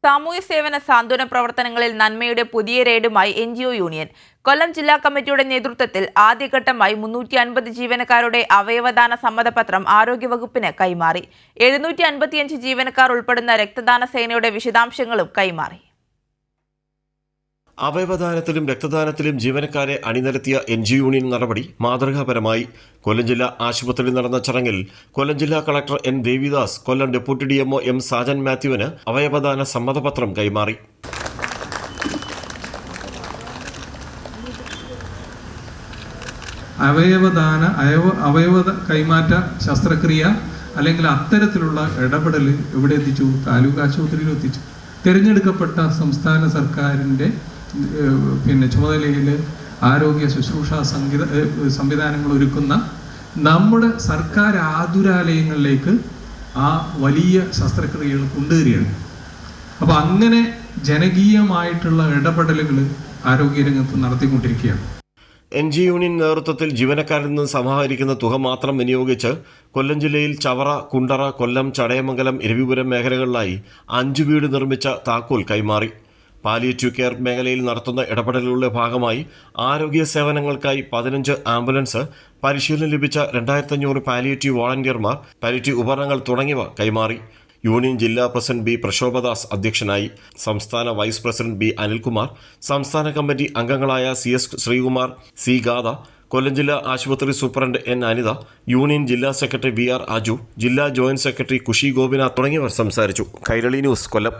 സാമൂഹ്യ സേവന സാന്ത്വന പ്രവർത്തനങ്ങളിൽ നന്മയുടെ പുതിയ റെയ്ഡുമായി NGO യൂണിയൻ. കൊല്ലം ജില്ലാ കമ്മിറ്റിയുടെ നേതൃത്വത്തിൽ ആദ്യഘട്ടമായി 350 ജീവനക്കാരുടെ അവയവദാന സമ്മതപത്രം ആരോഗ്യവകുപ്പിന് കൈമാറി. 755 ജീവനക്കാർ ഉൾപ്പെടുന്ന രക്തദാന സേനയുടെ വിശദാംശങ്ങളും കൈമാറി. അവയവദാനത്തിലും രക്തദാനത്തിലും ജീവനക്കാരെ അണിനിരത്തിയ NGO യൂണിയൻ നടപടി മാതൃകാപരമായി. കൊല്ലം ജില്ലാ ആശുപത്രിയിൽ നടന്ന ചടങ്ങിൽ കൊല്ലം ജില്ലാ കളക്ടർ N. ദേവിദാസ് കൊല്ലം ഡെപ്യൂട്ടി DMO M. സാജൻ മാത്യുവിന് അവയവദാന സമ്മതപത്രം കൈമാറി. അവയവ കൈമാറ്റ ശസ്ത്രക്രിയ അല്ലെങ്കിൽ അത്തരത്തിലുള്ള ഇടപെടൽ എവിടെ എത്തിച്ചു? താലൂക്ക് ആശുപത്രിയിൽ എത്തിച്ചു. തിരഞ്ഞെടുക്കപ്പെട്ട സംസ്ഥാന സർക്കാരിൻ്റെ ചുമതലയിൽ ആരോഗ്യ ശുശ്രൂഷ സംവിധാനങ്ങൾ ഒരുക്കുന്ന നമ്മുടെ സർക്കാർ ആതുരാലയങ്ങളിലേക്ക് ആ വലിയ ശസ്ത്രക്രിയകൾ കൊണ്ടുവരികയാണ്. അപ്പോൾ അങ്ങനെ ജനകീയമായിട്ടുള്ള ഇടപെടലുകൾ ആരോഗ്യരംഗത്ത് നടത്തിക്കൊണ്ടിരിക്കുകയാണ്. NGO യൂണിയൻ നേതൃത്വത്തിൽ ജീവനക്കാരിൽ നിന്ന് സമാഹരിക്കുന്ന തുക മാത്രം വിനിയോഗിച്ച് കൊല്ലം ജില്ലയിൽ ചവറ, കുണ്ടറ, കൊല്ലം, ചടയമംഗലം, ഇരവിപുരം മേഖലകളിലായി 5 വീട് നിർമ്മിച്ച താക്കോൽ കൈമാറി. പാലിയേറ്റീവ് കെയർ മേഖലയിൽ നടത്തുന്ന ഇടപെടലുകളുടെ ഭാഗമായി ആരോഗ്യ സേവനങ്ങൾക്കായി 15 ആംബുലൻസ്, പരിശീലനം ലഭിച്ച 2500 പാലിയേറ്റീവ് വോളണ്ടിയർമാർ, പാലിയേറ്റീവ് ഉപകരണങ്ങൾ തുടങ്ങിയവ കൈമാറി. യൂണിയൻ ജില്ലാ പ്രസിഡന്റ് B. പ്രശോഭദാസ് അധ്യക്ഷനായി. സംസ്ഥാന വൈസ് പ്രസിഡന്റ് B. അനിൽകുമാർ, സംസ്ഥാന കമ്മിറ്റി അംഗങ്ങളായ CS ശ്രീകുമാർ, C. ഗാഥ, കൊല്ലം ജില്ലാ ആശുപത്രി സൂപ്രണ്ട് N. അനിത, യൂണിയൻ ജില്ലാ സെക്രട്ടറി VR. അജു, ജില്ലാ ജോയിന്റ് സെക്രട്ടറി കുഷി ഗോപിനാഥ് തുടങ്ങിയവർ സംസാരിച്ചു. കൈരളി ന്യൂസ്, കൊല്ലം.